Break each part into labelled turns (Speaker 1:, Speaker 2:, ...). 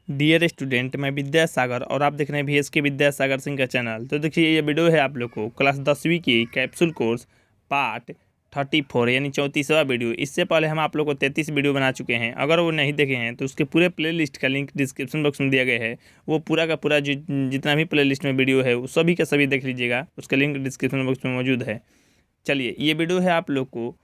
Speaker 1: Dear student, मैं विद्यासागर और आप देख रहे हैं VSK विद्यासागर सिंह का चैनल। तो देखिए, ये वीडियो है आप लोग को क्लास 10वीं की कैप्सूल कोर्स पार्ट 34 यानी 34वां वीडियो। इससे पहले हम आप लोग को 33 वीडियो बना चुके हैं। अगर वो नहीं देखे हैं तो उसके पूरे प्लेलिस्ट का लिंक डिस्क्रिप्शन बॉक्स में दिया गया है। वो पूरा का पूरा जितना भी प्लेलिस्ट में वीडियो है वो सभी का सभी देख लीजिएगा, उसका लिंक डिस्क्रिप्शन बॉक्स में मौजूद है। चलिए, ये वीडियो है आप लोग को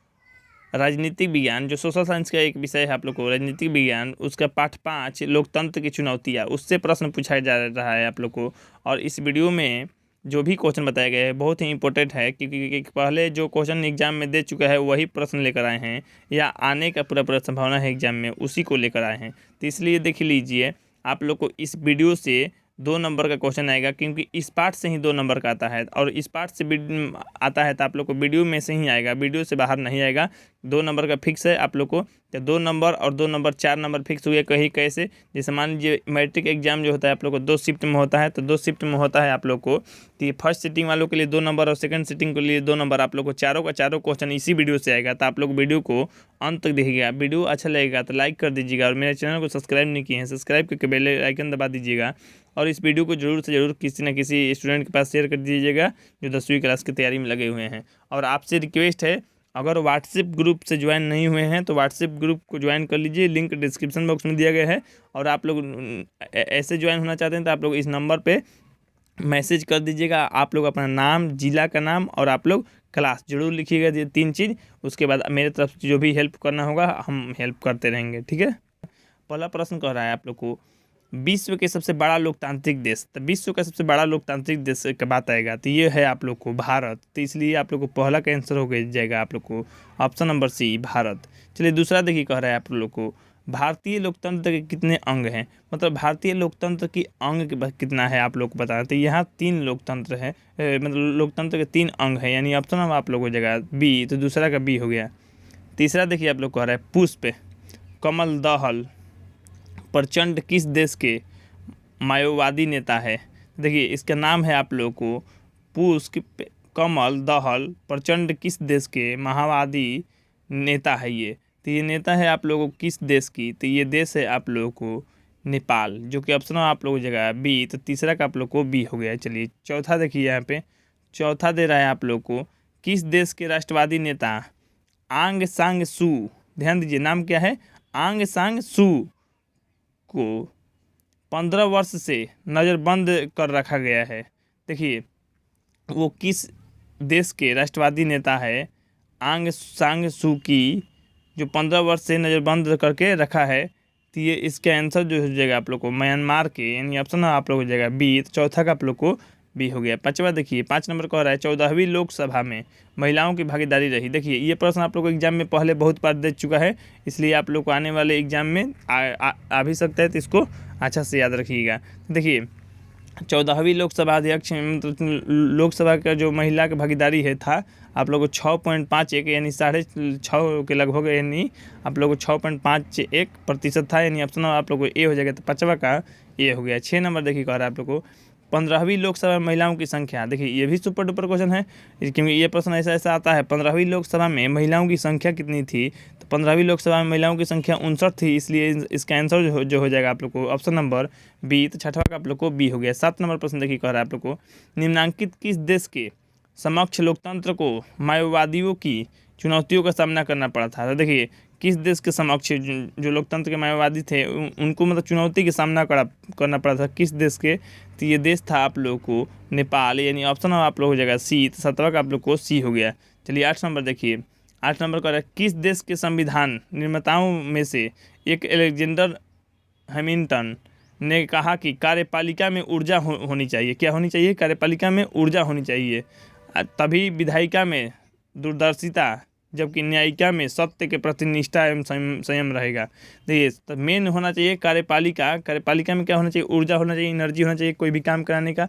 Speaker 1: राजनीतिक विज्ञान, जो सोशल साइंस का एक विषय है आप लोग को राजनीतिक विज्ञान, उसका पाठ 5 लोकतंत्र की चुनौतियाँ, उससे प्रश्न पूछा जा रहा है आप लोग को। और इस वीडियो में जो भी क्वेश्चन बताए गए हैं बहुत ही इंपॉर्टेंट है, क्योंकि पहले जो क्वेश्चन एग्जाम में दे चुका है वही प्रश्न लेकर आए हैं, या आने का पूरा संभावना है एग्जाम में, उसी को लेकर आए हैं। तो इसलिए देख लीजिए, आप लोग को इस वीडियो से 2 नंबर का क्वेश्चन आएगा, क्योंकि इस पार्ट से ही 2 नंबर का आता है। और इस पार्ट से आता है तो आप लोग को वीडियो में से ही आएगा, वीडियो से बाहर नहीं आएगा। 2 नंबर का फिक्स है आप लोग को। तो 2 नंबर और 2 नंबर 4 नंबर फिक्स हुए। कहीं कैसे, जैसे मान लीजिए मैट्रिक एग्जाम जो होता है आप लोग को 2 शिफ्ट में होता है, तो 2 शिफ्ट में होता है आप लोग को। तो ये फर्स्ट सिटिंग वालों के लिए 2 नंबर और सेकंड सिटिंग के लिए 2 नंबर। आप लोग को चारों का चारों क्वेश्चन इसी वीडियो से आएगा। तो आप लोग वीडियो को अंत तक देखिएगा। वीडियो अच्छा लगेगा तो लाइक कर दीजिएगा, और मेरे चैनल को सब्सक्राइब नहीं किए हैं सब्सक्राइब करके बेल आइकन दबा दीजिएगा। और इस वीडियो को जरूर से जरूर किसी न किसी स्टूडेंट के पास शेयर कर दीजिएगा जो 10वीं क्लास की तैयारी में लगे हुए हैं। और आपसे रिक्वेस्ट है, अगर व्हाट्सएप ग्रुप से ज्वाइन नहीं हुए हैं तो व्हाट्सएप ग्रुप को ज्वाइन कर लीजिए, लिंक डिस्क्रिप्शन बॉक्स में दिया गया है। और आप लोग ऐसे ज्वाइन होना चाहते हैं तो आप लोग इस नंबर पे मैसेज कर दीजिएगा। आप लोग अपना नाम, जिला का नाम और आप लोग क्लास जरूर लिखिएगा, ये 3 चीज़। उसके बाद मेरे तरफ से जो भी हेल्प करना होगा हम हेल्प करते रहेंगे, ठीक है। पहला प्रश्न कह रहा है आप लोग को, विश्व के सबसे बड़ा लोकतांत्रिक देश। तो विश्व का सबसे बड़ा लोकतांत्रिक देश का बात आएगा तो ये है आप लोग को भारत। तो इसलिए आप लोग को पहला का आंसर हो जाएगा आप लोग को ऑप्शन नंबर सी, भारत। चलिए, दूसरा देखिए, कह रहा है आप लोग को भारतीय लोकतंत्र के कितने अंग हैं, मतलब भारतीय लोकतंत्र की अंग कितना है आप लोग को बताना। तो यहाँ 3 लोकतंत्र है, मतलब लोकतंत्र के 3 अंग हैं, यानी ऑप्शन हम आप लोग हो जाएगा बी। तो दूसरा का बी हो गया। तीसरा देखिए, आप लोग कह रहा है पुष्प कमल दहल प्रचंड किस देश के माओवादी नेता है। देखिए, इसका नाम है आप लोग को पुष्प कमल दहल प्रचंड किस देश के माओवादी नेता है ये। तो ये नेता है आप लोगों को किस देश की, तो ये देश है आप लोगों को नेपाल, जो कि ऑप्शन आप लोगों को जगह बी। तो तीसरा का आप लोग को बी हो गया। चलिए, चौथा देखिए, यहाँ पे चौथा दे रहा है आप लोग को, किस देश के राष्ट्रवादी नेता आंग सांग सू, ध्यान दीजिए नाम क्या है, आंग सांग सू को 15 वर्ष से नज़रबंद कर रखा गया है। देखिए, वो किस देश के राष्ट्रवादी नेता है, आंग सांग सू की, जो 15 वर्ष से नज़रबंद करके रखा है। तो ये इसका आंसर जो हो जाएगा आप लोग को म्यांमार के, यानी ऑप्शन आप लोग हो जाएगा बी। तो चौथा का आप लोग को बी हो गया। पांचवा देखिए, 5 नंबर कह रहा है 14वीं लोकसभा में महिलाओं की भागीदारी रही। देखिए, ये प्रश्न आप लोग को एग्जाम में पहले बहुत बार दे चुका है, इसलिए आप लोग को आने वाले एग्जाम में आ भी सकता है, तो इसको अच्छा से याद रखिएगा। देखिए, 14वीं लोकसभा अध्यक्ष, मतलब लोकसभा का जो महिला की भागीदारी है था आप लोग को 6.51 यानी 6.5 के लगभग, यानी आप लोग को 6.51% था, यानी ऑप्शन आप लोग को ए हो जाएगा। तो पाँचवा का ए हो गया। 6 नंबर देखिए, कह रहा है आप लोग को 15वीं लोकसभा में महिलाओं की संख्या। देखिए, ये भी सुपर डुपर क्वेश्चन है, क्योंकि ये प्रश्न ऐसा आता है, 15वीं लोकसभा में महिलाओं की संख्या कितनी थी। तो 15वीं लोकसभा में महिलाओं की संख्या 59 थी, इसलिए इसका आंसर जो हो जाएगा आप लोग को ऑप्शन नंबर बी। तो छठवा का आप लोग को बी हो गया। 7 नंबर प्रश्न देखिए, कह रहा है आप लोग को, निम्नांकित किस देश के समक्ष लोकतंत्र को माओवादियों की चुनौतियों का सामना करना पड़ा था। तो देखिए, किस देश के समक्ष जो लोकतंत्र के माओवादी थे उनको मतलब चुनौती का सामना करना पड़ा था, किस देश के। तो ये देश था आप लोग को नेपाल, यानी ऑप्शन आप लोग हो जाएगा सी। तो 7वां का आप लोग को सी हो गया। चलिए, 8 नंबर देखिए, 8 नंबर का किस देश के संविधान निर्माताओं में से एक अलेक्जेंडर हैमिल्टन ने कहा कि कार्यपालिका में ऊर्जा होनी चाहिए। क्या होनी चाहिए, कार्यपालिका में ऊर्जा होनी चाहिए, तभी विधायिका में दूरदर्शिता, जबकि न्यायिका में सत्य के प्रति निष्ठा एवं संयम रहेगा। देखिए, तो मेन होना चाहिए कार्यपालिका में क्या होना चाहिए, ऊर्जा होना चाहिए, एनर्जी होना चाहिए कोई भी काम कराने का।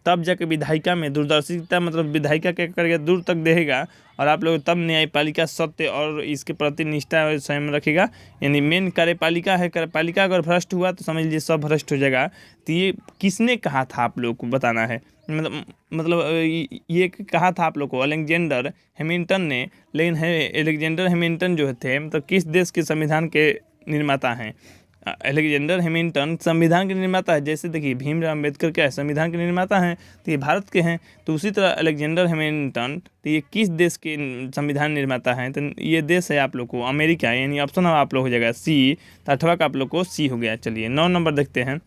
Speaker 1: तब जाके विधायिका में दूरदर्शिता, मतलब विधायिका क्या करेगा, दूर तक देखेगा, और आप लोग तब न्यायपालिका सत्य और इसके प्रति निष्ठा और संयम रखेगा। यानी मेन कार्यपालिका है, कार्यपालिका अगर भ्रष्ट हुआ तो समझ लीजिए सब भ्रष्ट हो जाएगा। तो ये किसने कहा था आप लोग को बताना है, मतलब ये कहा था आप लोग को अलेक्जेंडर हैमिल्टन ने। लेकिन अलेक्जेंडर हैमिल्टन जो थे मतलब किस देश के संविधान के निर्माता हैं, अलेक्जेंडर हैमिल्टन संविधान के निर्माता है। जैसे देखिए भीमराव अम्बेडकर क्या है, संविधान के निर्माता हैं, तो ये भारत के हैं। तो उसी तरह अलेक्जेंडर हैमिल्टन, तो ये किस देश के संविधान निर्माता हैं? तो ये देश है आप लोग को अमेरिका, यानी ऑप्शन आप लोग हो जाएगा सी। तो 8वां का आप लोग को सी हो गया। चलिए 9 नंबर देखते हैं।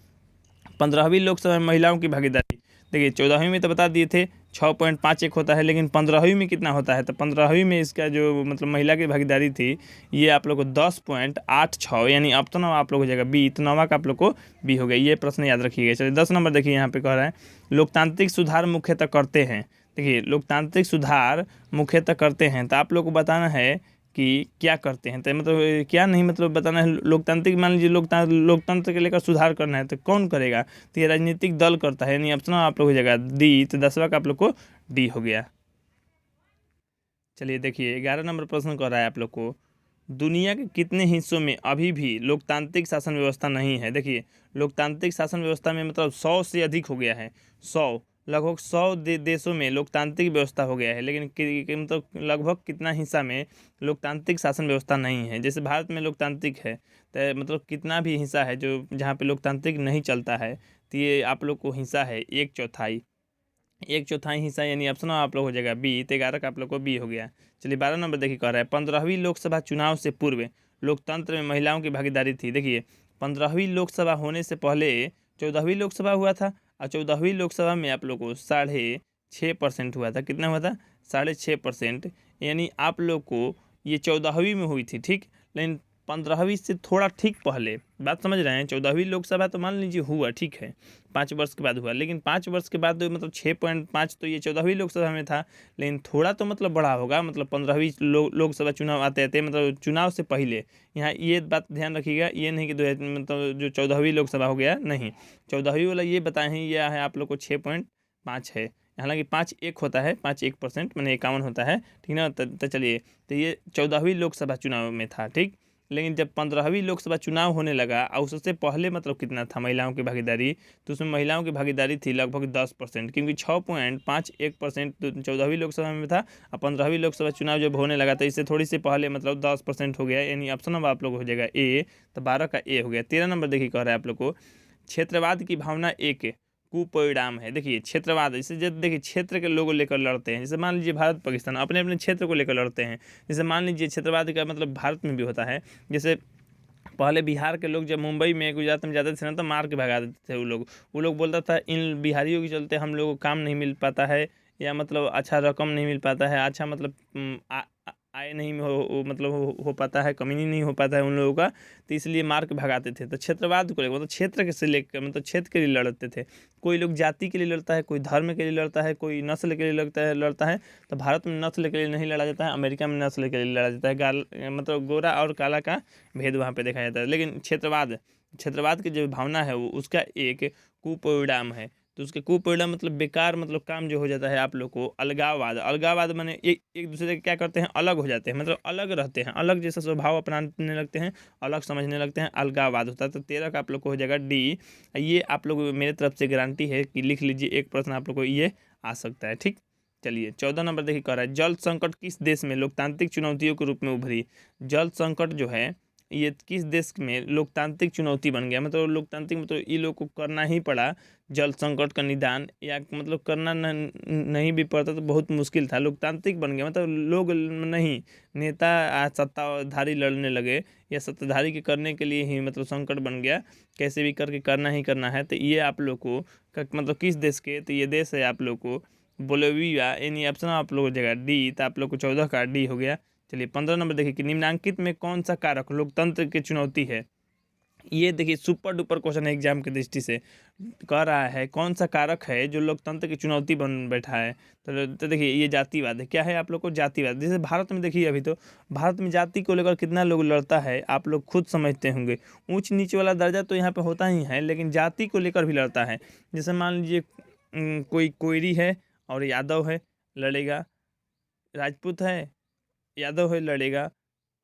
Speaker 1: 15वीं लोकसभा में महिलाओं की भागीदारी। देखिए 14वीं में तो बता दिए थे 6.51 होता है, लेकिन 15वीं में कितना होता है? तो 15वीं में इसका जो मतलब महिला की भागीदारी थी, ये आप लोग को 10.86, यानी ऑप्शन आप लोग हो जाएगा बी। तो 9वां का आप लोग को बी हो गया। ये प्रश्न याद रखिएगा। चलिए 10 नंबर देखिए, यहाँ पे कह रहा है लोकतांत्रिक सुधार मुख्यतः करते हैं। देखिए लोकतांत्रिक सुधार मुख्यतः करते हैं, तो आप लोग को बताना है कि क्या करते हैं। तो मतलब क्या नहीं, मतलब बताना है लोकतांत्रिक, मान लीजिए लोकतंत्र के लेकर सुधार करना है तो कौन करेगा? तो ये राजनीतिक दल करता है, यानी ऑप्शन आप लोग हो जाएगा डी। तो 10वां का आप लोग को डी हो गया। चलिए देखिए 11 नंबर प्रश्न कर रहा है आप लोग को, दुनिया के कितने हिस्सों में अभी भी लोकतांत्रिक शासन व्यवस्था नहीं है? देखिए लोकतांत्रिक शासन व्यवस्था में मतलब 100 से अधिक हो गया है। 100, लगभग 100 देशों में लोकतांत्रिक व्यवस्था हो गया है, लेकिन मतलब लगभग कितना हिस्सा में लोकतांत्रिक शासन व्यवस्था नहीं है? जैसे भारत में लोकतांत्रिक है, तो मतलब कितना भी हिस्सा है जो जहाँ पे लोकतांत्रिक नहीं चलता है, तो ये आप लोग को हिस्सा है 1/4। 1/4 हिस्सा, यानी ऑप्शन आप लोग हो जाएगा बी। तो 11 का आप लोग को बी हो गया। चलिए 12 नंबर देखिए कह रहा है 15वीं लोकसभा चुनाव से पूर्व लोकतंत्र में महिलाओं की भागीदारी थी। देखिए 15वीं लोकसभा होने से पहले 14वीं लोकसभा हुआ था, और 14वीं लोकसभा में आप लोग को 6.5% हुआ था। कितना हुआ था? 6.5%, यानी आप लोग को ये 14वीं में हुई थी, ठीक। लेकिन 15वीं से थोड़ा ठीक पहले, बात समझ रहे हैं? 14वीं लोकसभा तो मान लीजिए हुआ, ठीक है, 5 वर्ष के बाद हुआ, लेकिन 5 वर्ष के बाद मतलब 6.5 तो ये 14वीं लोकसभा में था, लेकिन थोड़ा तो मतलब बड़ा होगा, मतलब 15वीं लोकसभा चुनाव आते आते मतलब चुनाव से पहले। यहाँ ये बात ध्यान रखिएगा, ये नहीं कि मतलब जो 14वीं लोकसभा हो गया, नहीं, 14वीं वाला ये बताए हैं, यह है आप लोग को 6.5 है। हालांकि 5.1 होता है, 5.1% मैंने 51 होता है, ठीक ना। तो चलिए, तो ये 14वीं लोकसभा चुनाव में था, ठीक। लेकिन जब 15वीं लोकसभा चुनाव होने लगा और उससे पहले मतलब कितना था महिलाओं की भागीदारी? तो उसमें महिलाओं की भागीदारी थी लगभग 10%, क्योंकि 6.51% तो 14वीं लोकसभा में था, और 15वीं लोकसभा चुनाव जब होने लगा तो इससे थोड़ी सी पहले मतलब 10% हो गया, यानी ऑप्शन अब आप लोग हो जाएगा ए। तो 12 का ए हो गया। 13 नंबर देखिए कह रहा है आप लोग को, क्षेत्रवाद की भावना एक कुपरिणाम है। देखिए क्षेत्रवाद, इसे जब देखिए क्षेत्र के लोगों लेकर लड़ते हैं, जैसे मान लीजिए भारत पाकिस्तान अपने अपने क्षेत्र को लेकर लड़ते हैं। जैसे मान लीजिए क्षेत्रवाद का मतलब भारत में भी होता है। जैसे पहले बिहार के लोग जब मुंबई में गुजरात में जाते थे ना, तो मार के भगा देते थे वो लोग बोलता था इन बिहारियों के चलते हम लोगों को काम नहीं मिल पाता है, या मतलब अच्छा रकम नहीं मिल पाता है, अच्छा मतलब आय नहीं मतलब हो पाता है, कमी नहीं हो पाता है उन लोगों का, तो इसलिए मार के भगाते थे। तो क्षेत्रवाद को लेकर मतलब क्षेत्र के से लेकर मतलब क्षेत्र के लिए लड़ते थे। कोई लोग जाति के लिए लड़ता है, कोई धर्म के लिए लड़ता है, कोई नस्ल के लिए लड़ता है। तो भारत में नस्ल के लिए नहीं लड़ा जाता है, अमेरिका में नस्ल के लिए लड़ा जाता है। मतलब गोरा और काला का भेद वहाँ पे देखा जाता है। लेकिन क्षेत्रवाद की जो भावना है वो उसका एक कुपरिणाम है। तो उसके कुपरिणाम मतलब बेकार, मतलब काम जो हो जाता है आप लोग को अलगाववाद माने एक दूसरे के क्या करते हैं, अलग हो जाते हैं, मतलब अलग रहते हैं, अलग जैसा स्वभाव अपनाने लगते हैं, अलग समझने लगते हैं, अलगाववाद होता है। तो 13 का आप लोग को हो जाएगा डी। ये आप लोग मेरे तरफ से गारंटी है कि लिख लीजिए, एक प्रश्न आप लोग को ये आ सकता है, ठीक। चलिए 14 नंबर देखिए कह रहा है जल संकट किस देश में लोकतांत्रिक चुनौतियों के रूप में उभरी? जल संकट जो है ये किस देश में लोकतांत्रिक चुनौती बन गया? मतलब लोकतांत्रिक मतलब ये लोग को करना ही पड़ा जल संकट का निदान, या मतलब करना नहीं भी पड़ता तो बहुत मुश्किल था, लोकतांत्रिक बन गया मतलब लोग नहीं, नेता सत्ताधारी लड़ने लगे, या सत्ताधारी के करने के लिए ही मतलब संकट बन गया, कैसे भी करके करना ही करना है। तो ये आप लोग को मतलब किस देश के? तो ये देश है आप लोग को बोलिविया, यानी ऑप्शन आप लोग हो जाएगा डी। तो आप लोग को 14 का डी हो गया। चलिए 15 नंबर देखिए कि निम्नांकित में कौन सा कारक लोकतंत्र की चुनौती है? ये देखिए सुपर डुपर क्वेश्चन है एग्जाम की दृष्टि से, कह रहा है कौन सा कारक है जो लोकतंत्र की चुनौती बन बैठा है? तो देखिए ये जातिवाद है। क्या है आप लोग को? जातिवाद। जैसे भारत में देखिए अभी तो भारत में जाति को लेकर कितना लोग लड़ता है, आप लोग खुद समझते होंगे। ऊंच नीच वाला दर्जा तो यहाँ पे होता ही है, लेकिन जाति को लेकर भी लड़ता है। जैसे मान लीजिए कोई कोयरी है और यादव है, लड़ेगा। राजपूत है, यादव है, लड़ेगा।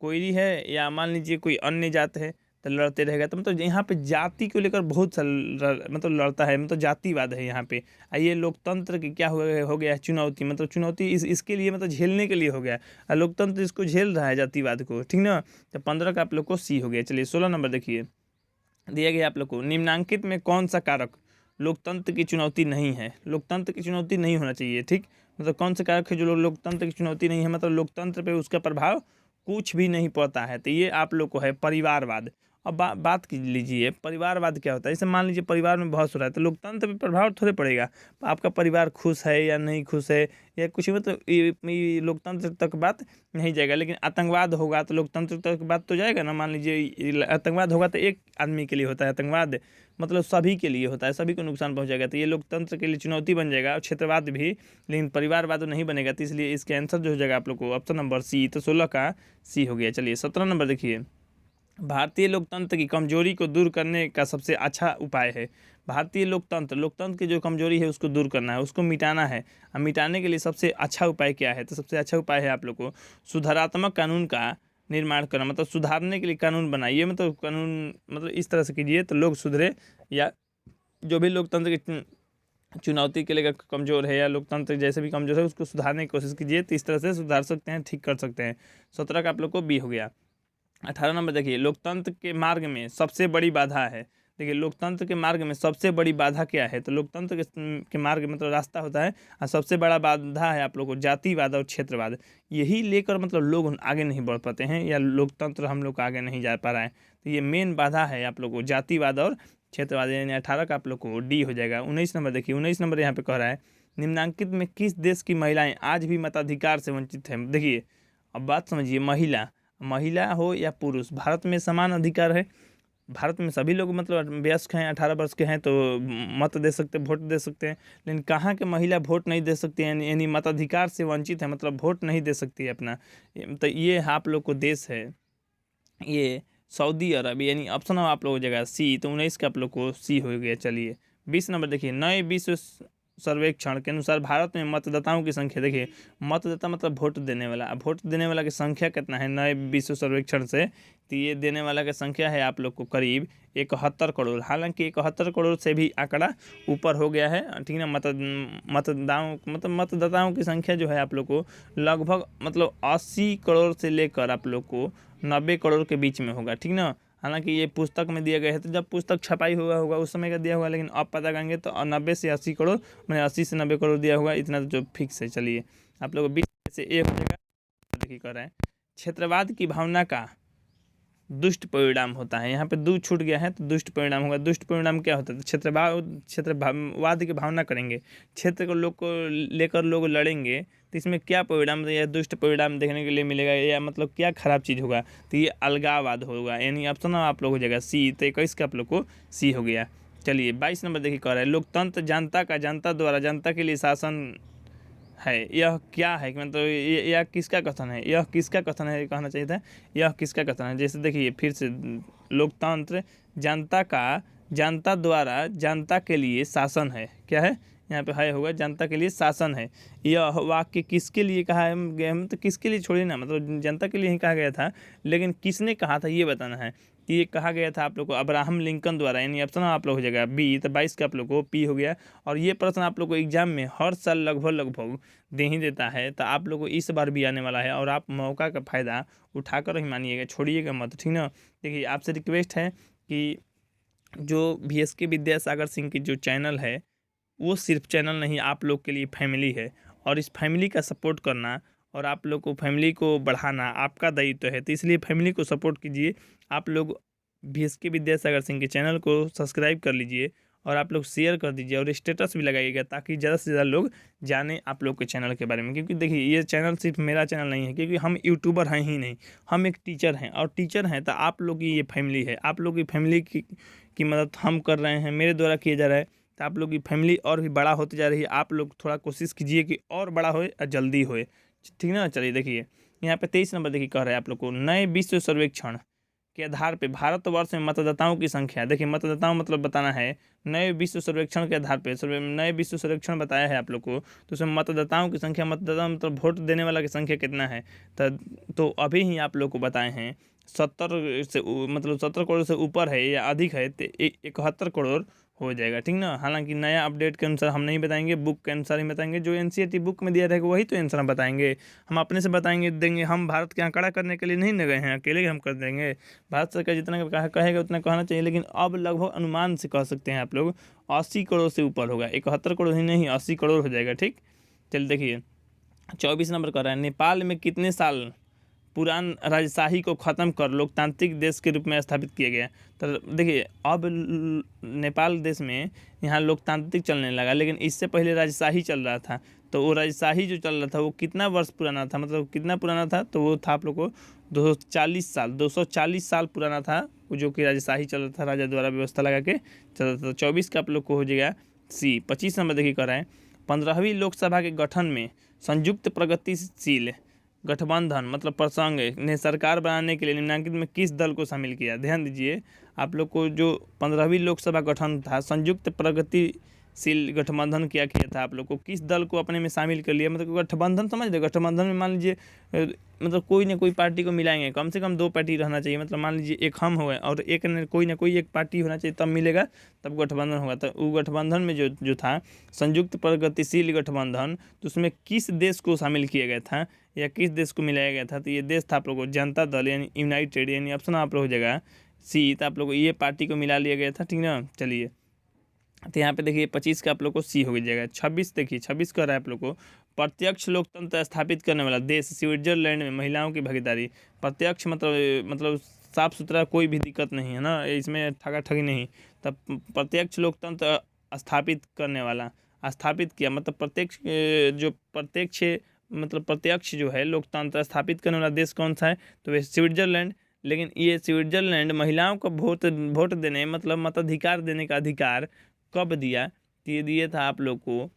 Speaker 1: कोयरी है, या मान लीजिए कोई अन्य जात है, तो लड़ते रहेगा। तो मतलब यहाँ पे जाति को लेकर बहुत सा मतलब लड़ता है, मतलब जातिवाद है यहाँ पे। ये लोकतंत्र की क्या हो गया है चुनौती, मतलब चुनौती इसके लिए मतलब झेलने के लिए हो गया, और लोकतंत्र इसको झेल रहा है जातिवाद को, ठीक ना। तो 15 का आप लोग को सी हो गया। चलिए 16 नंबर देखिए, दिया गया आप लोग को, निम्नांकित में कौन सा कारक लोकतंत्र की चुनौती नहीं है? लोकतंत्र की चुनौती नहीं होना चाहिए, ठीक। मतलब कौन सा कारक है जो लोकतंत्र की चुनौती नहीं है, मतलब लोकतंत्र पे उसका प्रभाव कुछ भी नहीं पड़ता है। तो ये आप लोग को है परिवारवाद। अब बात की लीजिए परिवारवाद क्या होता है। जैसे मान लीजिए परिवार में बहुत हो रहा है तो लोकतंत्र पे प्रभाव थोड़े पड़ेगा। आपका परिवार खुश है या नहीं खुश है या कुछ, मतलब ये लोकतंत्र तक बात नहीं जाएगा। लेकिन आतंकवाद होगा तो लोकतंत्र तक बात तो जाएगा ना। मान लीजिए आतंकवाद होगा तो एक आदमी के लिए होता है आतंकवाद, मतलब सभी के लिए होता है, सभी को नुकसान पहुंचाएगा। तो ये लोकतंत्र के लिए चुनौती बन जाएगा। और क्षेत्रवाद भी, लेकिन परिवारवाद तो नहीं बनेगा। तो इसलिए इसके आंसर जो हो जाएगा आप लोग को ऑप्शन नंबर सी। तो 16 का सी हो गया। चलिए 17 नंबर देखिए, भारतीय लोकतंत्र की कमजोरी को दूर करने का सबसे अच्छा उपाय है। भारतीय लोकतंत्र की जो कमजोरी है उसको दूर करना है, उसको मिटाना है। अब मिटाने के लिए सबसे अच्छा उपाय क्या है? तो सबसे अच्छा उपाय है आप लोग को सुधारात्मक कानून का निर्माण करना। मतलब सुधारने के लिए कानून बनाइए, मतलब कानून मतलब इस तरह से कीजिए तो लोग सुधरे, या जो भी लोकतंत्र की चुनौती के लिए कमज़ोर है या लोकतंत्र जैसे भी कमज़ोर है उसको सुधारने की कोशिश कीजिए। तो इस तरह से सुधार सकते हैं, ठीक कर सकते हैं। 17 का आप लोग को बी हो गया। 18 नंबर देखिए, लोकतंत्र के मार्ग में सबसे बड़ी बाधा है। देखिए लोकतंत्र के मार्ग में सबसे बड़ी बाधा क्या है? तो लोकतंत्र के मार्ग मतलब रास्ता होता है, और सबसे बड़ा बाधा है आप लोग को जातिवाद और क्षेत्रवाद। यही लेकर मतलब लोग आगे नहीं बढ़ पाते हैं, या लोकतंत्र हम लोग आगे नहीं जा पा रहा है। तो ये मेन बाधा है आप लोग को, जातिवाद और क्षेत्रवाद। यानी 18 का आप लोग को डी हो जाएगा। 19 नंबर देखिए, 19 नंबर यहाँ पे कह रहा है, निम्नांकित में किस देश की महिलाएं आज भी मताधिकार से वंचित हैं? देखिए अब बात समझिए, महिला हो या पुरुष, भारत में समान अधिकार है। भारत में सभी लोग मतलब वयस्क हैं, 18 वर्ष के हैं तो मत दे सकते, वोट दे सकते हैं। लेकिन कहाँ के महिला वोट नहीं दे सकती हैं, यानी मताधिकार से वंचित है, मतलब वोट नहीं दे सकती है अपना। तो ये आप लोग को देश है ये सऊदी अरब, यानी ऑप्शन आप लोगों की जगह सी। तो 19 का आप लोग को सी हो गया। चलिए 20 नंबर देखिए, नए विश्व सर्वेक्षण के अनुसार भारत में मतदाताओं की संख्या, देखिए मतदाता मतलब वोट देने वाला, अब वोट देने वाला की संख्या कितना है नए विश्व सर्वेक्षण से? तो ये देने वाला की संख्या है आप लोग को करीब 71 करोड़। हालांकि 71 करोड़ से भी आंकड़ा ऊपर हो गया है, ठीक ना। मतदाताओं की संख्या जो है आप लोग को लगभग मतलब 80 करोड़ से लेकर आप लोग को 90 करोड़ के बीच में होगा, ठीक ना। हालांकि ये पुस्तक में दिया गया है, तो जब पुस्तक छपाई हुआ होगा उस समय का दिया हुआ, लेकिन अब पता करेंगे तो 90 से 80 करोड़, मैंने 80 से 90 करोड़ दिया हुआ, इतना जो फिक्स है। चलिए आप लोग 20 में से एक हो जाएगा। देखिए कर रहे हैं, क्षेत्रवाद की भावना का दुष्ट परिणाम होता है। यहाँ पे दो छूट गया है तो दुष्ट परिणाम होगा। दुष्ट परिणाम क्या होता है? तो क्षेत्रवाद की भावना करेंगे, क्षेत्र को लोग को लेकर लोग लड़ेंगे, तो इसमें क्या परिणाम या दुष्ट परिणाम देखने के लिए मिलेगा, या मतलब क्या खराब चीज़ होगा? तो ये अलगाववाद होगा, यानी ऑप्शन आप लोग हो जाएगा सी। तो 21 का आप लोग को सी हो गया। चलिए 22 नंबर देखिए कह रहा है, लोकतंत्र जनता का जनता द्वारा जनता के लिए शासन है। यह क्या है कि मतलब यह किसका कथन है? यह किसका कथन है कहना चाहिए था, यह किसका कथन है। जैसे देखिए फिर से, लोकतंत्र जनता का जनता द्वारा जनता के लिए शासन है। क्या है यहाँ पे? है होगा जनता के लिए शासन है। यह वाक्य किसके लिए कहा है? हम तो किसके लिए छोड़े ना, मतलब जनता के लिए ही कहा गया था, लेकिन किसने कहा था ये बताना है। कि ये कहा गया था आप लोग को अब्राहम लिंकन द्वारा, यानी ऑप्शन आप लोग हो जाएगा बी। तो 22 का आप लोग को पी हो गया। और ये प्रश्न आप लोग को एग्जाम में हर साल लगभग दे ही देता है, तो आप लोग को इस बार भी आने वाला है, और आप मौका का फ़ायदा उठाकर ही मानिएगा, छोड़िएगा मत, ठीक ना। देखिए आपसे रिक्वेस्ट है कि जो VSK विद्यासागर सिंह की जो चैनल है वो सिर्फ चैनल नहीं, आप लोग के लिए फैमिली है, और इस फैमिली का सपोर्ट करना और आप लोग को फैमिली को बढ़ाना आपका दायित्व है। तो इसलिए फैमिली को सपोर्ट कीजिए। आप लोग VSK विद्यासागर सिंह के चैनल को सब्सक्राइब कर लीजिए, और आप लोग शेयर कर दीजिए, और स्टेटस भी लगाइएगा, ताकि ज़्यादा से ज़्यादा लोग जाने आप लोग के चैनल के बारे में। क्योंकि देखिए ये चैनल सिर्फ मेरा चैनल नहीं है, क्योंकि हम यूट्यूबर हैं ही नहीं, हम एक टीचर हैं, और टीचर हैं तो आप लोग की ये फैमिली है। आप लोग की फैमिली की मदद हम कर रहे हैं, मेरे द्वारा किया जा रहा है, तो आप लोग की फैमिली और भी बड़ा होती जा रही है। आप लोग थोड़ा कोशिश कीजिए कि और बड़ा होए और जल्दी होए, ठीक ना। चलिए देखिए यहाँ पे 23 नंबर देखिए कह रहा है आप लोग को, नए विश्व सर्वेक्षण के आधार पे भारतवर्ष में मतदाताओं की संख्या। देखिए मतदाताओं मतलब बताना है, नए विश्व सर्वेक्षण के आधार पे नए विश्व सर्वेक्षण बताया है आप लोग को, तो उसमें मतदाताओं की संख्या, मतदाता मतलब वोट देने वाला की संख्या कितना है? तो अभी ही आप लोग को बताए हैं 70 से मतलब 70 करोड़ से ऊपर है या अधिक है, तो 71 करोड़ हो जाएगा, ठीक ना। हालांकि नया अपडेट के अनुसार हम नहीं बताएंगे, बुक के अनुसार ही बताएंगे, जो एनसीईआरटी बुक में दिया रहेगा वही तो आंसर हम बताएंगे। हम अपने से बताएंगे देंगे, हम भारत के आंकड़ा करने के लिए नहीं न गए हैं, अकेले हम कर देंगे। भारत सरकार जितना कहेगा उतना कहना चाहिए, लेकिन अब लगभग अनुमान से कह सकते हैं आप लोग 80 करोड़ से ऊपर होगा, 71 करोड़ ही नहीं 80 करोड़ हो जाएगा, ठीक। चलिए देखिए 24 नंबर कर रहा है, नेपाल में कितने साल पुरान राजशाही को ख़त्म कर लोकतांत्रिक देश के रूप में स्थापित किया गया। तो देखिए अब नेपाल देश में यहाँ लोकतांत्रिक चलने लगा, लेकिन इससे पहले राजशाही चल रहा था। तो वो राजशाही जो चल रहा था वो कितना वर्ष पुराना था, मतलब कितना पुराना था, तो वो था आप लोग को 240 साल पुराना था, जो कि राजशाही चल रहा था, राजा द्वारा व्यवस्था लगा के चल रहा था। 24 का आप लोग को हो जाएगा सी। 25 नंबर देखिए कर रहा है, 15वीं लोकसभा के गठन में संयुक्त प्रगतिशील गठबंधन मतलब प्रसंग ने सरकार बनाने के लिए निम्नलिखित में किस दल को शामिल किया। ध्यान दीजिए आप लोग को, जो 15वीं लोकसभा गठन था, संयुक्त प्रगतिशील गठबंधन क्या किया था, आप लोग को किस दल को अपने में शामिल कर लिया। मतलब गठबंधन समझ रहे, गठबंधन में मान लीजिए मतलब कोई ना कोई पार्टी को मिलाएंगे, कम से कम 2 पार्टी रहना चाहिए। मतलब मान लीजिए एक हम हो गए और एक कोई ना कोई एक पार्टी होना चाहिए, तब मिलेगा, तब गठबंधन होगा। तो वो गठबंधन में जो था संयुक्त प्रगतिशील गठबंधन, तो उसमें किस देश को शामिल किया गया था या किस देश को मिलाया गया था। तो ये देश था आप लोग को जनता दल यानी यूनाइटेड, यानी ऑप्शन आप लोग हो जाएगा सी। तो आप लोग को ये पार्टी को मिला लिया गया था, ठीक ना। चलिए तो यहाँ पे देखिए 25 का आप लोग को सी हो जाएगा। 26 देखिए 26 कर रहा है आप लोग को, प्रत्यक्ष लोकतंत्र स्थापित करने वाला देश स्विट्जरलैंड में महिलाओं की भागीदारी। प्रत्यक्ष मतलब साफ सुथरा, कोई भी दिक्कत नहीं है ना इसमें, ठगा ठगी नहीं। तब प्रत्यक्ष लोकतंत्र स्थापित करने वाला, स्थापित किया मतलब प्रत्यक्ष, जो प्रत्यक्ष मतलब प्रत्यक्ष जो है लोकतंत्र स्थापित करने वाला देश कौन सा है, तो वह स्विट्जरलैंड। लेकिन ये स्विट्जरलैंड महिलाओं को वोट देने मतलब मताधिकार देने का अधिकार कब दिया, तो ये दिया था आप लोग को,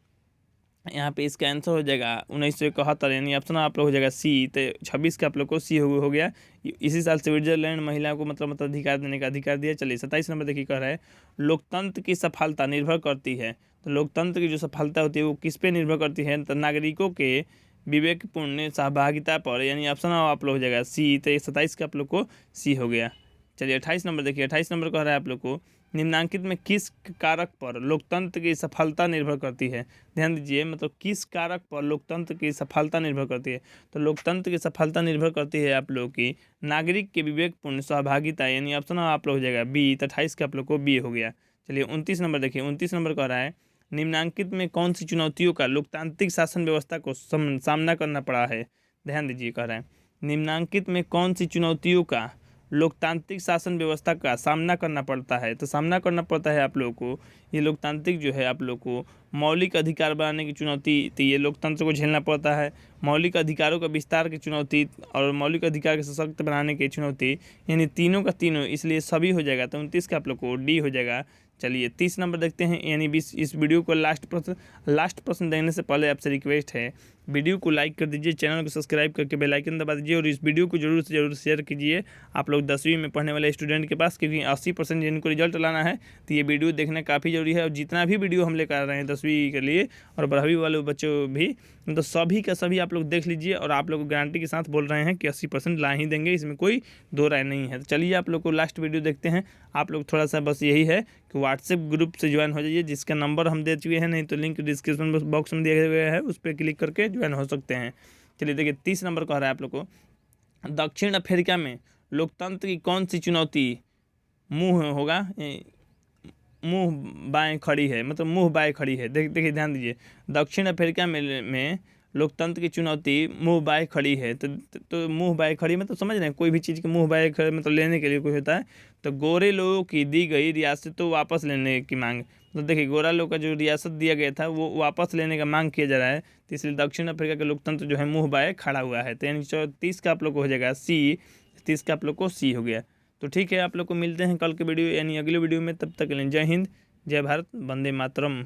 Speaker 1: यहाँ पे इसका आंसर हो जाएगा 1971, यानी ऑप्शन आप लोग हो जाएगा सी। तो 26 का आप लोग को सी हो गया। इसी साल स्विट्जरलैंड महिला को मतलब मताधिकार देने का अधिकार दिया। चलिए 27 नंबर देखिए कह रहा है, लोकतंत्र की सफलता निर्भर करती है। तो लोकतंत्र की जो सफलता होती है वो किस पे निर्भर करती है, तो नागरिकों के विवेकपूर्ण सहभागिता पर, यानी ऑप्शन आप लोग हो जाएगा सी। तो 27 का आप लोग को सी हो गया। चलिए 28 नंबर देखिए, 28 नंबर कह रहा है आप लोग को, निम्नलिखित में किस कारक पर लोकतंत्र की सफलता निर्भर करती है। ध्यान दीजिए मतलब किस कारक पर लोकतंत्र की सफलता निर्भर करती है। तो लोकतंत्र की सफलता निर्भर करती है आप लोग की नागरिक के विवेकपूर्ण सहभागिता, यानी ऑप्शन आप लोग हो जाएगा बी। तो 28 का आप लोग को बी हो गया। चलिए 29 नंबर देखिए, 29 नंबर कह रहा है, निम्नलिखित में कौन सी चुनौतियों का लोकतांत्रिक शासन व्यवस्था को सामना करना पड़ा है। ध्यान दीजिए कह रहा है, निम्नलिखित में कौन सी चुनौतियों का लोकतांत्रिक शासन व्यवस्था का सामना करना पड़ता है। तो सामना करना पड़ता है आप लोगों को, ये लोकतांत्रिक जो है आप लोग को मौलिक अधिकार बनाने की चुनौती, तो ये लोकतंत्र को झेलना पड़ता है। मौलिक अधिकारों का विस्तार की चुनौती और मौलिक अधिकार के सशक्त बनाने की चुनौती, यानी तीनों का तीनों, इसलिए सभी हो जाएगा। तो 29 का आप लोग को डी हो जाएगा। चलिए 30 नंबर देखते हैं, यानी इस वीडियो को लास्ट प्रश्न देने से पहले आपसे रिक्वेस्ट है, वीडियो को लाइक कर दीजिए, चैनल को सब्सक्राइब करके बेल आइकन दबा दीजिए और इस वीडियो को जरूर से जरूर शेयर कीजिए आप लोग 10वीं में पढ़ने वाले स्टूडेंट के पास, क्योंकि 80% जिनको रिजल्ट लाना है तो ये वीडियो देखना काफ़ी जरूरी है। और जितना भी वीडियो हम लेकर आ रहे हैं 10वीं के लिए और 12वीं वाले बच्चों भी, तो सभी का सभी आप लोग देख लीजिए और आप लोग गारंटी के साथ बोल रहे हैं कि 80% ला ही देंगे, इसमें कोई दो राय नहीं है। तो चलिए आप लोग को लास्ट वीडियो देखते हैं। आप लोग थोड़ा सा बस यही है कि व्हाट्सएप ग्रुप से ज्वाइन हो जाइए, जिसका नंबर हम दे चुके हैं, नहीं तो लिंक डिस्क्रिप्शन बॉक्स में दिया गया है, उस पर क्लिक करके ज्वाइन हो सकते हैं। चलिए देखिए 30 नंबर कह रहा है आप लोग को, दक्षिण अफ्रीका में लोकतंत्र की कौन सी चुनौती मुंह बाएं खड़ी है, मतलब मुंह बाएं खड़ी है। देखिए ध्यान दीजिए, दक्षिण अफ्रीका में लोकतंत्र की चुनौती मुंह बाएं खड़ी है। तो मुंह बाएं खड़ी मतलब समझ रहे हैं, कोई भी चीज़ के मुंह बाएं खड़े मतलब लेने के लिए कोई होता है, तो गोरे लोगों की दी गई रियासत तो वापस लेने की मांग। तो देखिए गोरा लोग का जो रियासत दिया गया था वो वापस लेने का मांग किया जा रहा है, तो इसलिए दक्षिण अफ्रीका का लोकतंत्र जो है मुंह बाएं खड़ा हुआ है। तो यानी 30 का आप लोग को हो जाएगा सी, 30 का आप लोग को सी हो गया। तो ठीक है, आप लोग को मिलते हैं कल के वीडियो यानी अगले वीडियो में, तब तक के लिए जय हिंद, जय भारत, वंदे मातरम।